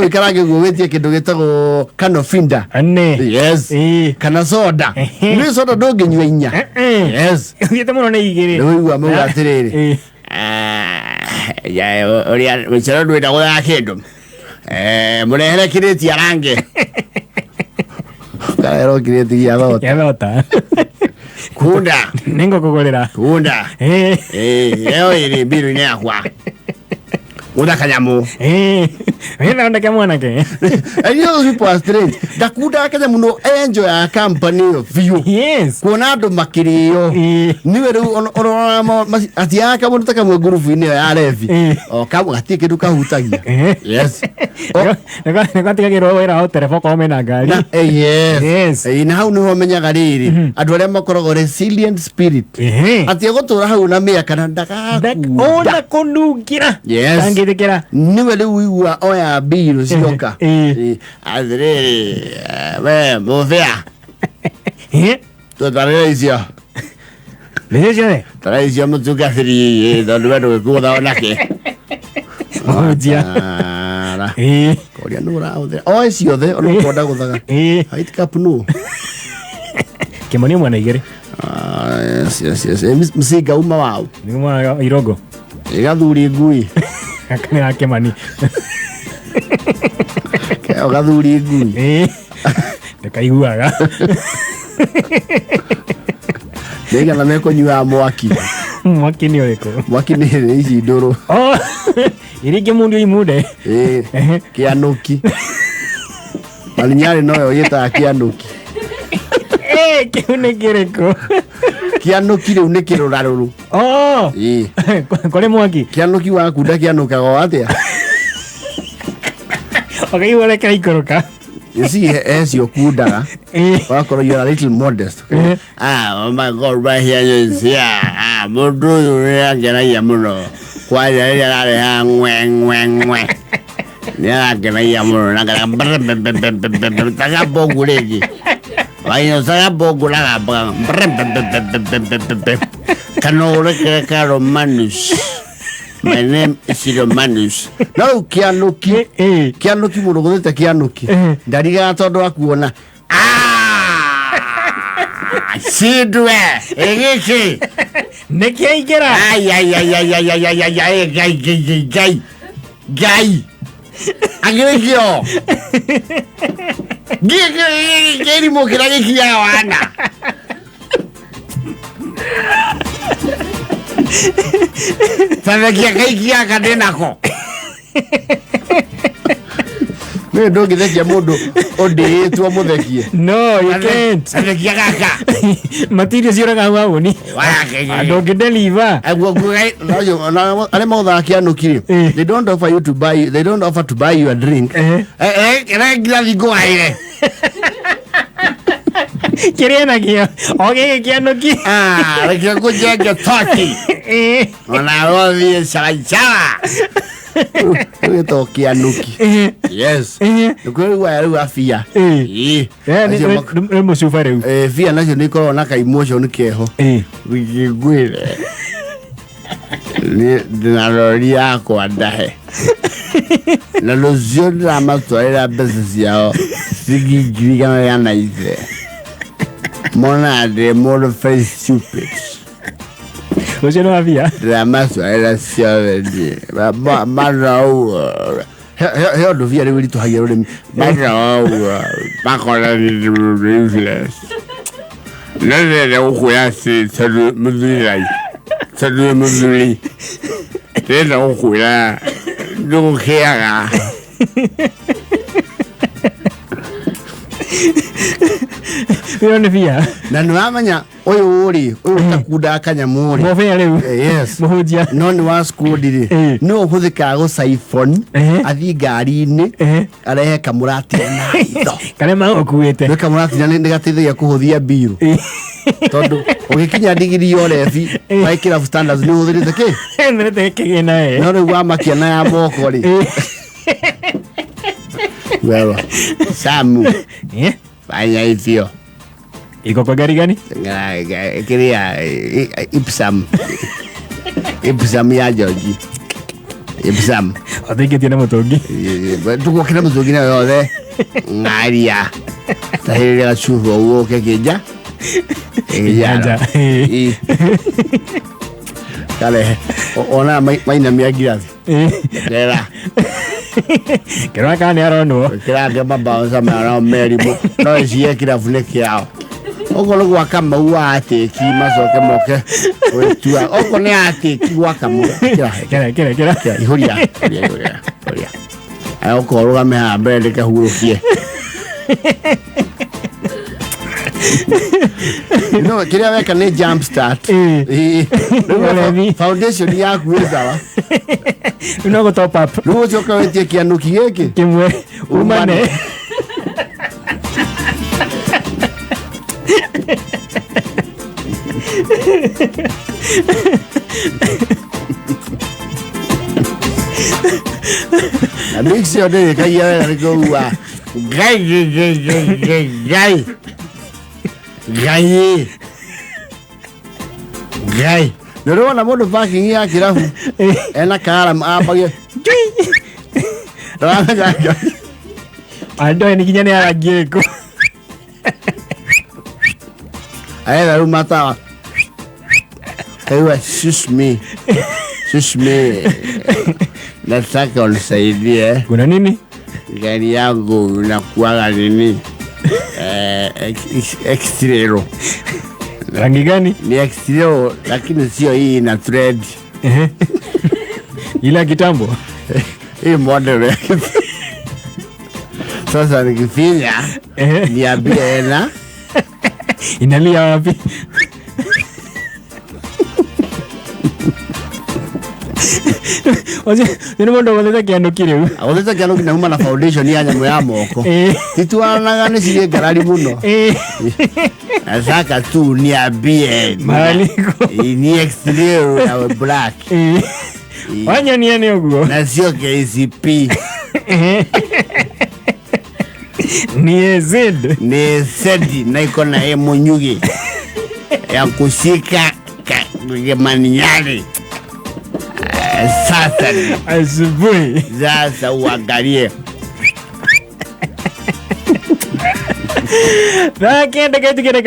wikarange guwetie kindu gitagwo kanofinda. Yes. Kana soda. Ni soda ndunginyua inya. Yes. Thiete muno ni igiri. Ndugwa muga atiriri. Ya oria wicaro ndwenda guthaa kindu. Murehere kireti arange. Kaero kireti gia thota. Ya thota. Kunda. Ningo kugurira. Kunda. Eo iri biru ni akwa. Uda kanyamu. Wena onda kamwana ke. And you those people are strange. Dakuda kanyamu no enjoy a company of view. Yes. Kuona andu makiriyo. Niwe riu ono ati aka mundu taka mu group ini ya revi. O kamu ati kindu kahutagia. Yes. Nega tigagirwo wira ho telefone ko mena ngari. Yes. Na hau niho menyaga riri. Andu aria makoragwo resilient spirit. Ati gutura hau na miaka na ndaka. Ona kunungira. Yes. Ngithikira. Niwe riu wiwa oya biru cionka. Adrere we movea. Tu taraisia. Leje. Taraisia mutuka firi do lwendo ko da onake. Odia. Koria nura othe. O ciothe ono konda guthaga. Height cap no. Kimoni mwana igere. Yes. Msiga uma wao. Ni mwana irogo. Igathuri ngui. Akana Kimani. Kaya gathuri ngui. Ndakaiguaga. Nega na meko nyua mwaki. Mwaki ni uriko. Mwaki ni ici nduru. Irige mundu imude. Kianuki. Alinyari noyo yeta kianuki. Kiune kiriko. Kianuki riu ni kiruraruru. Kole mwaki. Kianuki waku ndakianukaga atia. Okay, wale kai koroka. You see, as your kudaga, you're a little modest. Oh my God, right here is here. Mudu, you're gonna yamuno. Why are you hang? Yeah, gonna yamuno. Tagabogulegi. Why you Sagabogula? Canora Caro Manus. My name is Romanus. No, Kianuki. Kianuki muruguta Kianuki. Dariga todo akuona. Sidwe. Egeki. Neke igera. Gai. Agrekio. Geri mo kiragi kia wana. Sabekia kaikia kadenako. Me dogi thekia mundu odi tu amuthekie. No, you can't. Sabekia kaka. Materials yura gawa woni. Dogi deliver. Ale mother kianukiri. They don't offer you to buy. They don't offer to buy you a drink. Regularly go aire. Kirena kia. Okay, kianuki. Rekia kujenga toti. Ona rovi sacha. Ito kianuki. Yes. Ukuri wa afia. Ni musufare. Fia nacio ni korwo na ka emotion keho. Wigigwire. Ni dinarori yakwa ndahe. Na lozio drama toera business yao. Sigi kama yana ize. Mona de more very stupid. Hoje não havia. Drama toera siovedi. Marau. He do via really to hire them. Marau. Bakola useless. Nele ukuya sadu muzuri. Sadu muzuri. Tena ukuya. Ndukiaga. Vione via. Na nuamanya oyo uri takuda kanyamuri. Mofea leu. Yes. Mohujia. No ni wa school diri. No huthika go siphon. Athi ngari ni. Arehe kamurati na indo. Kale ma okuete. No kamurati na ndi gateithia kuhuthia biru. Tondu ugikinya digiri yore fi. Waikira standards ni huthirite ki. Ndirete kigena No ri wa makia na ya moko ri. Wewe. Samu. Fanya hivyo. Iko kwa gari gani? Kiria Ipsam. Ipsam ya George. Ipsam. Atiki tiene mutungi. Tuko kina mutungi na yothe. Ngaria. Tahiri chuho uo kekeja. Eja. Kale ona maina miagira. Kera. Kera kani arono. Kera de baba za mara meribo. No ezie kira funeke yao. Ogolo gwa kama uate ki mazoke moke. Wetua oko ne ate ki gwa kama. Kera. Ihuria. Ayo ko ro me ha bele ka hurukie. No, kira weka ne jump start. Foundation ya kuweza. Unago top up. Luo choka wetie kianuki giki. Kimwe umane. A mix yo de kaya na go wa. Gai. Nero na modo parking ya kirafu. Ena kara abage. Ando ni kinyane ya geko. Aera rumata. Ewa shush me. Nataka unisaidie. Kuna nini? Gari yangu inakuwa nini? Extrero. Rangi gani? Ni extrero lakini sio hii na thread. Ila kitambo. Hii model yake. Sasa nikifinya niambie na inalia wapi? Oje, nini mondo wale kiano kile. Aweza kiano kina huma na foundation ya nyamo ya moko. Kitu anagane sile garali muno. Azaka tu niambie. Maliko. Ni exterior na black. Wanya ni ene ogo. Na sio KCP. Ni Z. Ni Z na iko na emunyugi. Ya kushika maninyari. Sasa asubuhi. Sasa uangalie. Na kiende